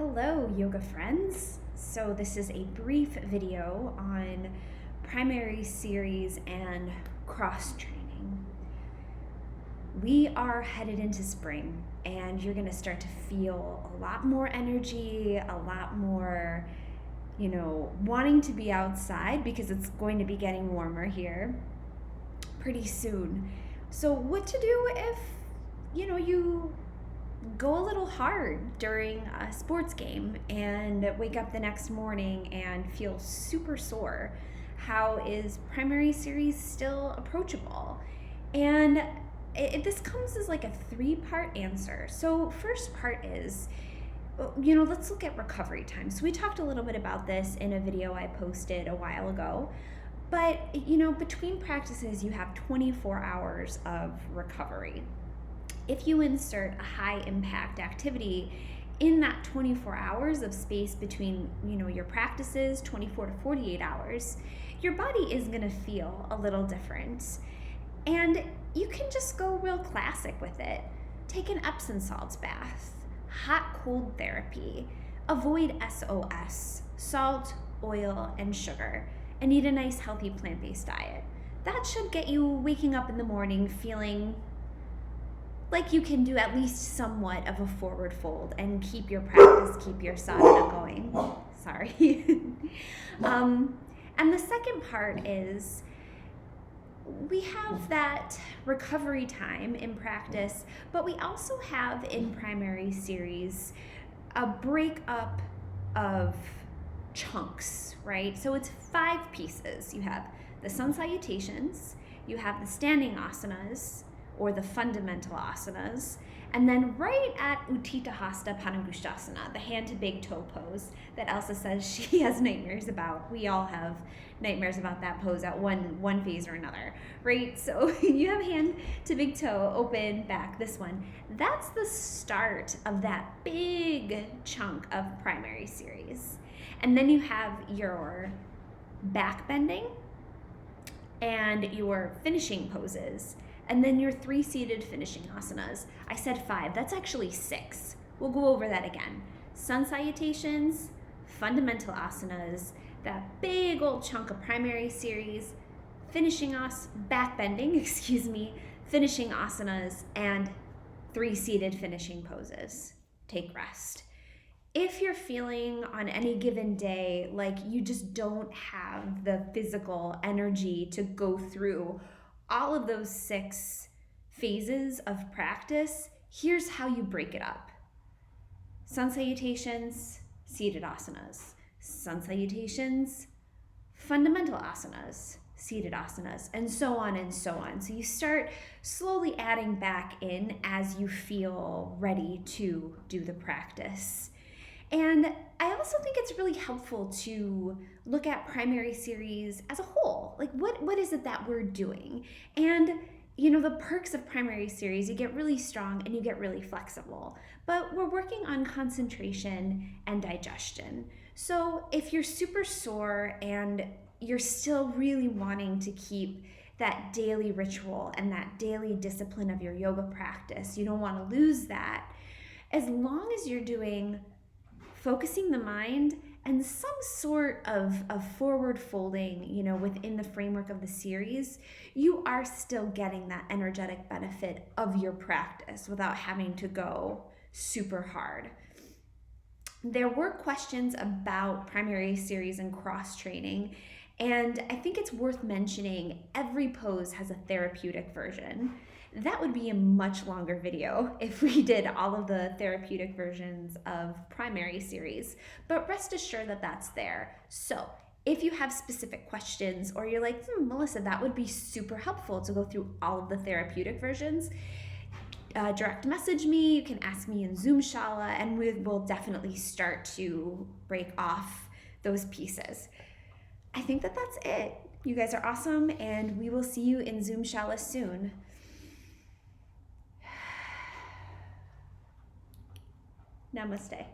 Hello, yoga friends. So this is a brief video on primary series and cross training. We are headed into spring and you're gonna start to feel a lot more energy, a lot more, wanting to be outside because it's going to be getting warmer here pretty soon. So what to do if, you go a little hard during a sports game and wake up the next morning and feel super sore? How is primary series still approachable? And this comes as like a three-part answer. So first part is, let's look at recovery time. So we talked a little bit about this in a video I posted a while ago. But, between practices, you have 24 hours of recovery. If you insert a high impact activity in that 24 hours of space between, your practices, 24 to 48 hours, your body is going to feel a little different. And you can just go real classic with it. Take an Epsom salts bath, hot cold therapy, avoid SOS, salt, oil, and sugar, and eat a nice healthy plant-based diet. That should get you waking up in the morning feeling like you can do at least somewhat of a forward fold and keep your practice, keep your sadhana going. Sorry. And the second part is we have that recovery time in practice, but we also have in primary series a breakup of chunks, right? So it's 5 pieces. You have the sun salutations, you have the standing asanas, or the fundamental asanas, and then right at Utthita Hasta Panangushtasana, the hand to big toe pose that Elsa says she has nightmares about. We all have nightmares about that pose at one phase or another, right? So you have hand to big toe, open, back, this one. That's the start of that big chunk of primary series. And then you have your back bending and your finishing poses. And then your 3 seated finishing asanas. I said 5, that's actually 6. We'll go over that again. Sun salutations, fundamental asanas, that big old chunk of primary series, back bending, finishing asanas, and 3 seated finishing poses. Take rest. If you're feeling on any given day like you just don't have the physical energy to go through all of those 6 phases of practice, here's how you break it up. Sun salutations, seated asanas. Sun salutations, fundamental asanas, seated asanas, and so on and so on. So you start slowly adding back in as you feel ready to do the practice. And I also think it's really helpful to look at primary series as a whole. Like what is it that we're doing? And the perks of primary series, you get really strong and you get really flexible. But we're working on concentration and digestion. So if you're super sore and you're still really wanting to keep that daily ritual and that daily discipline of your yoga practice, you don't want to lose that. As long as you're doing focusing the mind and some sort of forward folding, within the framework of the series, you are still getting that energetic benefit of your practice without having to go super hard. There were questions about primary series and cross training, and I think it's worth mentioning every pose has a therapeutic version. That would be a much longer video if we did all of the therapeutic versions of primary series, but rest assured that that's there. So if you have specific questions or you're like, Melissa, that would be super helpful to go through all of the therapeutic versions, direct message me. You can ask me in Zoom Shala, and we will definitely start to break off those pieces. I think that that's it. You guys are awesome, and we will see you in Zoom Shala soon. Namaste.